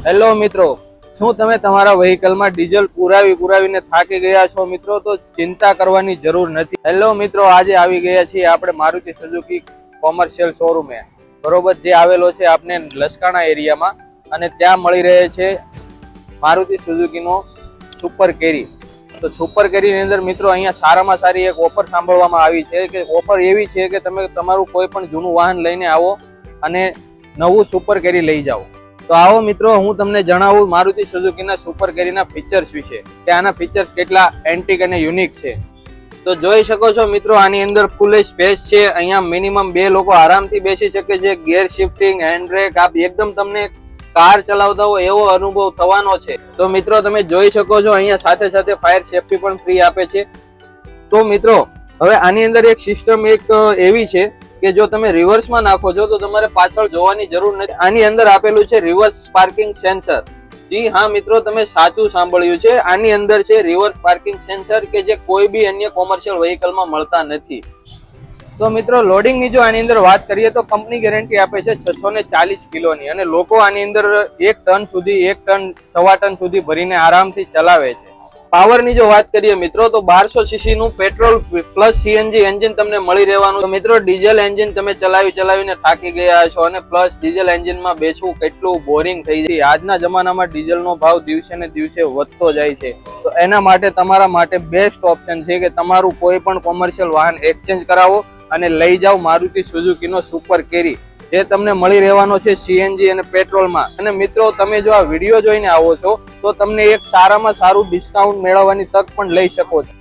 Hello મિત્રો, શું તમે તમારા વ્હીકલમાં ડીઝલ પુરાવીને થાકી ગયા છો મિત્રો? તો ચિંતા કરવાની જરૂર નથી. હેલો મિત્રો, આજે આવી ગયા છીએ આપણે મારુતિ સુઝુકી કોમર્શિયલ શોરૂમે, બરોબર, જે આવેલો છે આપણે લસકાણા એરિયામાં, અને ત્યાં મળી રહે છે મારુતિ સુઝુકીનો સુપર કેરી. તો સુપર કેરીની અંદર મિત્રો અહીંયા સારામાં સારી એક ઓફર સાંભળવામાં આવી છે કે ઓફર એવી છે કે તમે તમારું કોઈ પણ જૂનું વાહન લઈને આવો અને નવું સુપર કેરી લઈ જાઓ. તો આવો મિત્રો, હું તમને જણાવું મારુતિ સુઝુકીના સુપર કેરીના ફીચર્સ વિશે, કે આના ફીચર્સ કેટલા એન્ટિક અને યુનિક છે. તો જોઈ શકો છો મિત્રો, આની અંદર ફૂલ સ્પેસ છે. અહીંયા મિનિમમ 2 લોકો આરામથી બેસી શકે છે. ગિયર શિફ્ટિંગ, હેન્ડ બ્રેક, આપ એકદમ તમને કાર ચલાવતા હોય એવો અનુભવ થવાનો છે. તો મિત્રો તમે જોઈ શકો છો અહીંયા સાથે સાથે ફાયર સેફટી પણ ફ્રી આપે છે. તો મિત્રો હવે આની અંદર એક સિસ્ટમ એક એવી છે કે જો તમે રિવર્સમાં નાખો છો તો તમારે પાછળ જોવાની જરૂર નથી. આની અંદર આપેલું છે રિવર્સ પાર્કિંગ સેન્સર. જી હા મિત્રો, તમે સાચું સાંભળ્યું છે. આની અંદર છે રિવર્સ પાર્કિંગ સેન્સર કે જે કોઈ બી અન્ય કોમર્શિયલ વ્હીકલમાં મળતા નથી. તો મિત્રો લોડિંગની જો આની અંદર વાત કરીએ તો કંપની ગેરંટી આપે છે 640 કિલોની, અને લોકો આની અંદર 1 ટન સુધી 1 ટન 1.25 ટન સુધી ભરીને આરામથી ચલાવે છે. પાવરની જો વાત કરીએ મિત્રો તો 1200 સીસી નું પેટ્રોલ પ્લસ સીએનજી એન્જિન તમને મળી રહેવાનું. તો મિત્રો ડીઝલ એન્જિન તમે ચલાવીને થાકી ગયા છો, અને પ્લસ ડીઝલ એન્જિનમાં બેસવું કેટલું બોરિંગ થઈ જાય. આજના જમાનામાં ડીઝલનો ભાવ દિવસે ને દિવસે વધતો જાય છે. તો એના માટે તમારા માટે બેસ્ટ ઓપ્શન છે કે તમારું કોઈ પણ કોમર્શિયલ વાહન એક્સચેન્જ કરાવો અને લઈ જાઓ મારુતિ સુઝુકીનો સુપર કેરી, જે તમને મળી રહેવાનો છે સીએનજી અને પેટ્રોલમાં. અને મિત્રો તમે જો આ વિડીયો જોઈને આવો છો તો તમને એક સારામાં સારું ડિસ્કાઉન્ટ મેળવવાની તક પણ લઈ શકો છો.